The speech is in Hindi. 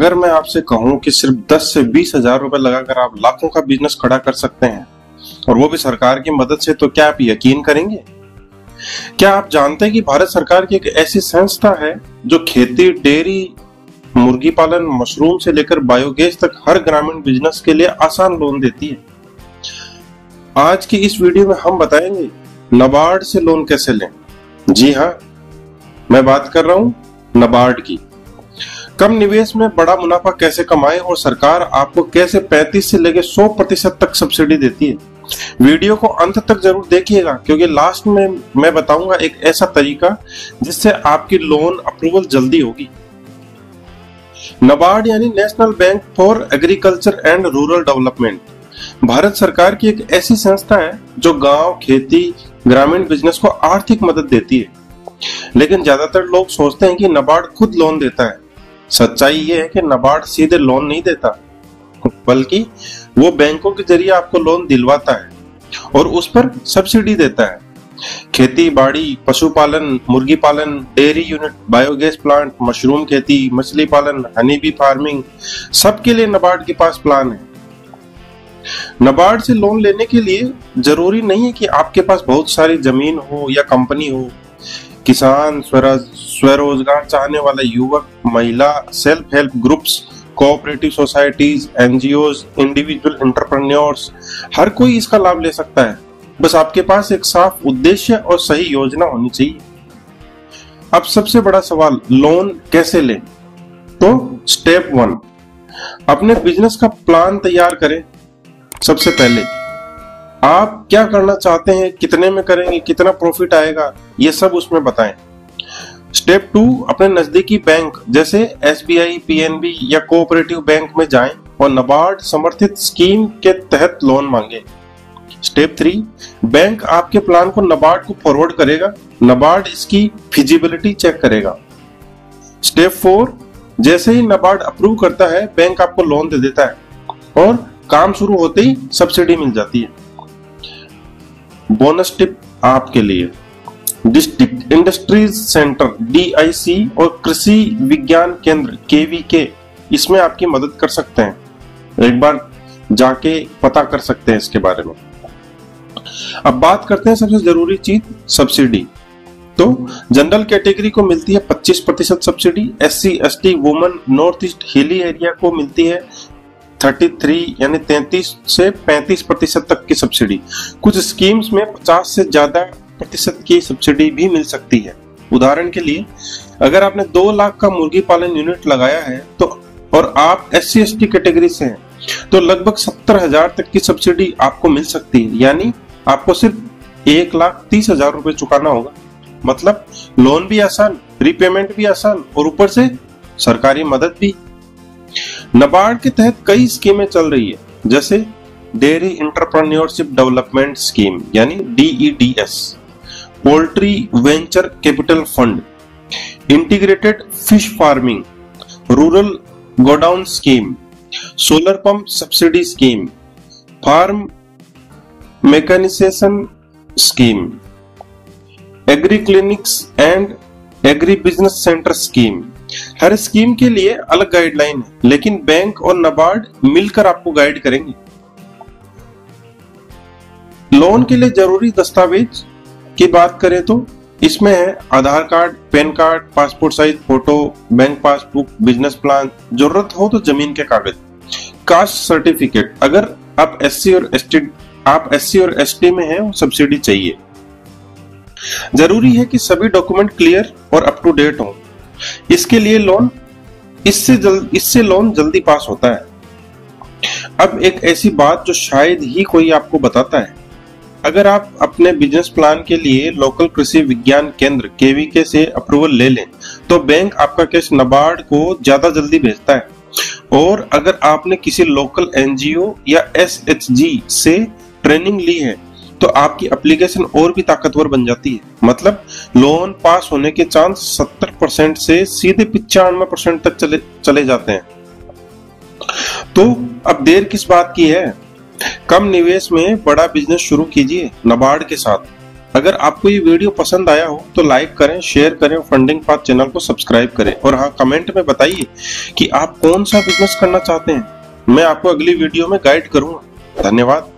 अगर मैं आपसे कहूं कि सिर्फ 10 से 20 हजार रुपए लगाकर आप लाखों का बिजनेस खड़ा कर सकते हैं और वो भी सरकार की मदद से, तो क्या आप यकीन करेंगे? क्या आप जानते हैं कि भारत सरकार की एक ऐसी संस्था है जो खेती, डेयरी, मुर्गी पालन, मशरूम से लेकर बायोगैस तक हर ग्रामीण बिजनेस के लिए आसान लोन देती है। आज की इस वीडियो में हम बताएंगे नाबार्ड से लोन कैसे लें। जी हाँ, मैं बात कर रहा हूं नाबार्ड की। कम निवेश में बड़ा मुनाफा कैसे कमाएं और सरकार आपको कैसे 35 से लेकर 100% तक सब्सिडी देती है। वीडियो को अंत तक जरूर देखिएगा, क्योंकि लास्ट में मैं बताऊंगा एक ऐसा तरीका जिससे आपकी लोन अप्रूवल जल्दी होगी। नाबार्ड यानी national bank for agriculture and rural development Bharat सरकार की एक ऐसी संस्था है जो गांव, खेती, ग्रामीण बिजनेस को आर्थिक मदद देती है। लेकिन ज्यादातर लोग सोचते हैं कि नाबार्ड खुद लोन देता है। सच्चाई ये है कि नाबार्ड सीधे लोन नहीं देता, बल्कि वो बैंकों के जरिए आपको लोन दिलवाता है और उस पर सब्सिडी देता है। खेती बाड़ी, पशुपालन, मुर्गी पालन, dairy unit, biogas plant, mushroom खेती, मछली पालन, हनी बी फार्मिंग, सबके लिए नाबार्ड के पास प्लान है। नाबार्ड से लोन लेने के लिए जरूरी नहीं है कि आपके पास बहुत सारी जमीन हो या कंपनी हो। किसान, स्वरोजगार चाहने वाले युवक, महिला, self help groups, cooperative societies, NGOs, individual entrepreneurs, हर कोई इसका लाभ ले सकता है। बस आपके पास एक साफ उद्देश्य और सही योजना होनी चाहिए। अब सबसे बड़ा सवाल, लोन कैसे लें? तो स्टेप 1, अपने बिजनेस का प्लान तैयार करें। सबसे पहले आप क्या करना चाहते हैं, कितने में करेंगे, कितना प्रॉफिट आएगा, ये सब उसमें बताएं। स्टेप 2, अपने नजदीकी बैंक जैसे एसबीआई, पीएनबी या कोऑपरेटिव बैंक में जाएं और नाबार्ड समर्थित स्कीम के तहत लोन मांगे। स्टेप 3, बैंक आपके प्लान को नाबार्ड को फॉरवर्ड करेगा, नाबार्ड इसकी फिजिबिलिटी चेक करेगा। स्टेप 4, जैसे ही नाबार्ड अप्रूव करता है, बैंक आपको लोन दे देता है और काम शुरू होते ही सब्सिडी मिल जाती है। बोनस टिप आपके लिए, डिस्ट्रिक्ट इंडस्ट्रीज सेंटर DIC और कृषि विज्ञान केंद्र KVK इसमें आपकी मदद कर सकते हैं। एक बार जाके पता कर सकते हैं इसके बारे में। अब बात करते हैं सबसे जरूरी चीज, सब्सिडी। तो जनरल कैटेगरी को मिलती है 25% subsidy, SC ST women north east hilly area को मिलती है 33 यानी 33 से 35% तक की सब्सिडी। कुछ स्कीम्स में 50 से ज्यादा प्रतिशत की सब्सिडी भी मिल सकती है। उदाहरण के लिए, अगर आपने 2 लाख का मुर्गी पालन यूनिट लगाया है तो और आप SC ST कैटेगरी से हैं, तो लगभग 70,000 तक की सब्सिडी आपको मिल सकती है। यानी आपको सिर्फ 1,30,000 रुपए चुकाना होगा। मतलब लोन भी आसान, रीपेमेंट भी आसान और ऊपर से सरकारी मदद भी। नाबार्ड के तहत कई स्कीमें चल रही है, जैसे डेयरी एंटरप्रेन्योरशिप डेवलपमेंट स्कीम यानी DEDS, poultry venture capital fund, integrated fish farming, rural godown scheme, solar pump subsidy scheme, farm mechanisation scheme, agri clinics and agri business centre scheme. हर स्कीम के लिए अलग गाइडलाइन है, लेकिन बैंक और नाबार्ड मिलकर आपको गाइड करेंगे। लोन के लिए जरूरी दस्तावेज की बात करें तो इसमें है Aadhaar card, PAN card, passport size photo, bank passbook, business plan, जरूरत हो तो जमीन के कागज, कास्ट सर्टिफिकेट। अगर आप SC और ST में हैं, सब्सिडी चाहिए। जरूरी है कि सभी डॉक्यूमेंट क्लियर और अप टू डेट हों। इसके लिए इससे लोन जल्दी पास होता है। अब एक ऐसी बात जो शायद ही कोई आपको बताता है, अगर आप अपने बिजनेस प्लान के लिए लोकल कृषि विज्ञान केंद्र KVK से अप्रूवल ले लें, तो बैंक आपका केस नाबार्ड को ज्यादा जल्दी भेजता है। और अगर आपने किसी लोकल NGO या SHG से ट्रेनिंग ली है, तो आपकी एप्लीकेशन और भी ताकतवर बन जाती है। मतलब लोन पास होने के चांस 70% से सीधे 95% तक चले जाते हैं। तो अब देर किस बात की है? कम निवेश में बड़ा बिजनेस शुरू कीजिए नाबार्ड के साथ। अगर आपको ये वीडियो पसंद आया हो तो लाइक करें, शेयर करें, फंडिंग पाथ चैनल को सब्सक्राइब करें और हाँ, कमेंट में बताइए कि आप कौन सा बिजनेस करना चाहते हैं। मैं आपको अगली वीडियो में गाइड करूंगा। धन्यवाद।